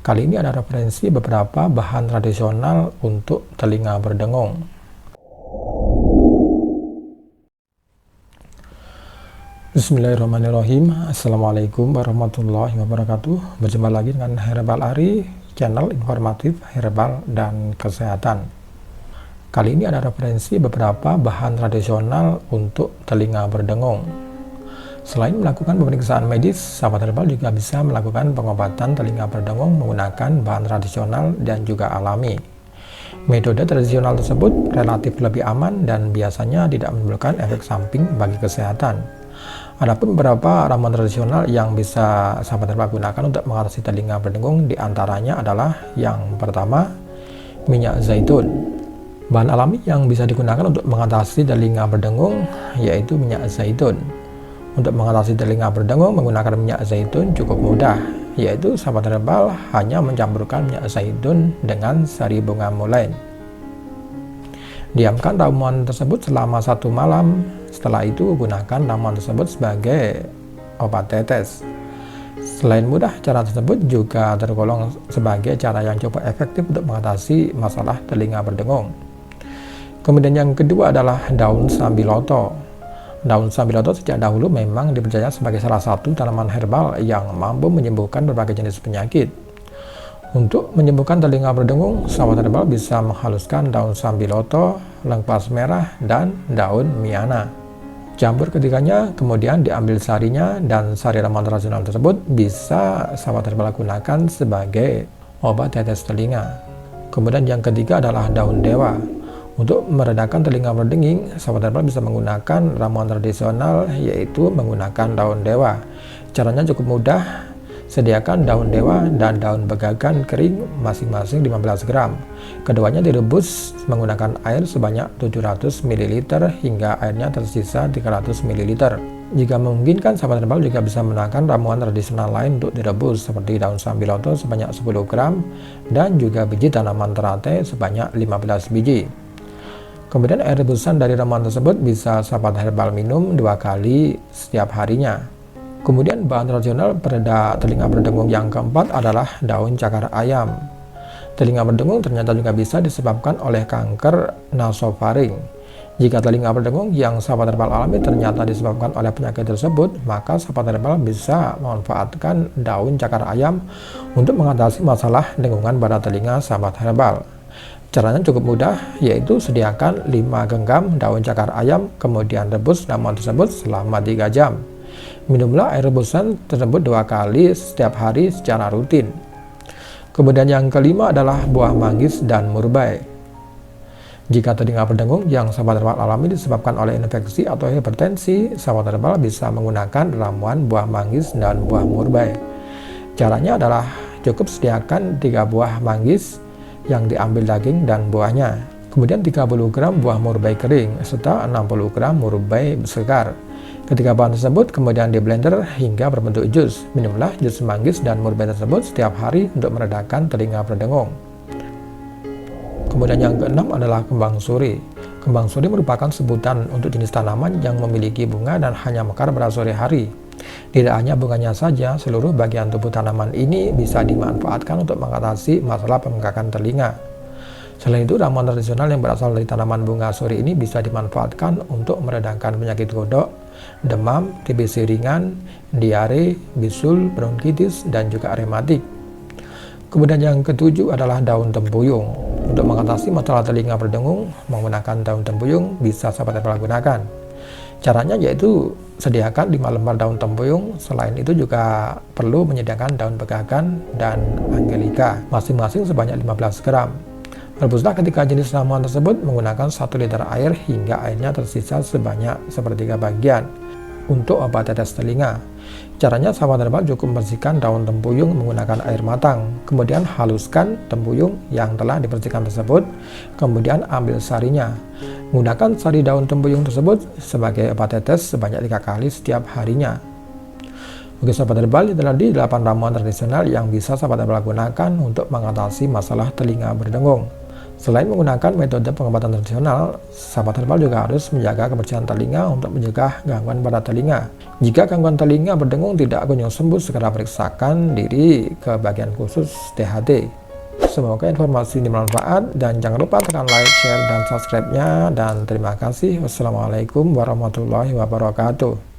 Kali ini ada referensi beberapa bahan tradisional untuk telinga berdengung. Bismillahirrahmanirrahim. Assalamualaikum warahmatullahi wabarakatuh. Berjumpa lagi dengan Herbal Ari, channel informatif herbal dan kesehatan. Kali ini ada referensi beberapa bahan tradisional untuk telinga berdengung. Selain melakukan pemeriksaan medis, sahabat herbal juga bisa melakukan pengobatan telinga berdengung menggunakan bahan tradisional dan juga alami. Metode tradisional tersebut relatif lebih aman dan biasanya tidak menimbulkan efek samping bagi kesehatan. Adapun beberapa ramuan tradisional yang bisa sahabat herbal gunakan untuk mengatasi telinga berdengung diantaranya adalah yang pertama, minyak zaitun. Bahan alami yang bisa digunakan untuk mengatasi telinga berdengung yaitu minyak zaitun. Untuk mengatasi telinga berdengung menggunakan minyak zaitun cukup mudah, yaitu sahabat herbal hanya mencampurkan minyak zaitun dengan sari bunga mulai. Diamkan ramuan tersebut selama 1 malam, setelah itu gunakan ramuan tersebut sebagai obat tetes. Selain mudah, cara tersebut juga tergolong sebagai cara yang cukup efektif untuk mengatasi masalah telinga berdengung. Kemudian yang kedua adalah daun sambiloto. Daun sambiloto sejak dahulu memang dipercaya sebagai salah satu tanaman herbal yang mampu menyembuhkan berbagai jenis penyakit. Untuk menyembuhkan telinga berdengung, sahabat herbal bisa menghaluskan daun sambiloto, lengkuas merah, dan daun miana. Campur ketiganya, kemudian diambil sarinya, dan sari ramuan tradisional tersebut bisa sahabat herbal gunakan sebagai obat tetes telinga. Kemudian yang ketiga adalah daun dewa. Untuk meredakan telinga berdenging, sahabat herbal bisa menggunakan ramuan tradisional yaitu menggunakan daun dewa. Caranya cukup mudah, sediakan daun dewa dan daun begagan kering masing-masing 15 gram. Keduanya direbus menggunakan air sebanyak 700 ml hingga airnya tersisa 300 ml. Jika memungkinkan, sahabat herbal juga bisa menggunakan ramuan tradisional lain untuk direbus seperti daun sambiloto sebanyak 10 gram dan juga biji tanaman teratai sebanyak 15 biji. Kemudian air rebusan dari ramuan tersebut bisa sahabat herbal minum 2 kali setiap harinya. Kemudian bahan tradisional pereda telinga berdengung yang keempat adalah daun cakar ayam. Telinga berdengung ternyata juga bisa disebabkan oleh kanker nasofaring. Jika telinga berdengung yang sahabat herbal alami ternyata disebabkan oleh penyakit tersebut, maka sahabat herbal bisa memanfaatkan daun cakar ayam untuk mengatasi masalah dengungan pada telinga sahabat herbal. Caranya cukup mudah, yaitu sediakan 5 genggam daun cakar ayam, kemudian rebus ramuan tersebut selama 3 jam. Minumlah air rebusan tersebut 2 kali setiap hari secara rutin. Kemudian yang kelima adalah buah manggis dan murbei. Jika telinga berdengung yang sahabat herbal alami disebabkan oleh infeksi atau hipertensi, sahabat herbal bisa menggunakan ramuan buah manggis dan buah murbei. Caranya adalah cukup sediakan 3 buah manggis yang diambil daging dan buahnya, kemudian 30 gram buah murbei kering serta 60 gram murbei segar. Ketika bahan tersebut kemudian di blender hingga berbentuk jus. Minumlah jus manggis dan murbei tersebut setiap hari untuk meredakan telinga berdengung. Kemudian yang keenam adalah kembang suri. Kembang suri merupakan sebutan untuk jenis tanaman yang memiliki bunga dan hanya mekar pada sore hari. Tidak hanya bunganya saja, seluruh bagian tubuh tanaman ini bisa dimanfaatkan untuk mengatasi masalah pembengkakan telinga. Selain itu, ramuan tradisional yang berasal dari tanaman bunga suri ini bisa dimanfaatkan untuk meredakan penyakit kodok, demam, TBC ringan, diare, bisul, bronkitis, dan juga rematik. Kemudian yang ketujuh adalah daun tempuyung. Untuk mengatasi masalah telinga berdengung, menggunakan daun tempuyung bisa sahabat herbal gunakan. Caranya yaitu sediakan 5 lembar daun tempuyung. Selain itu juga perlu menyediakan daun begagan dan angelica masing-masing sebanyak 15 gram. Rebuslah ketika jenis ramuan tersebut menggunakan 1 liter air hingga airnya tersisa sebanyak sepertiga bagian untuk obat tetes telinga. Caranya sahabat herbal cukup membersihkan daun tempuyung menggunakan air matang, kemudian haluskan tempuyung yang telah dibersihkan tersebut, kemudian ambil sarinya. Gunakan sari daun tempuyung tersebut sebagai obat tetes sebanyak 3 kali setiap harinya. Oke sahabat herbal, itulah di 8 ramuan tradisional yang bisa sahabat herbal gunakan untuk mengatasi masalah telinga berdengung. Selain menggunakan metode pengobatan tradisional, sahabat herbal juga harus menjaga kebersihan telinga untuk mencegah gangguan pada telinga. Jika gangguan telinga berdengung tidak kunjung sembuh, segera periksakan diri ke bagian khusus THT. Semoga informasi ini bermanfaat dan jangan lupa tekan like, share, dan subscribe-nya. Dan terima kasih. Wassalamualaikum warahmatullahi wabarakatuh.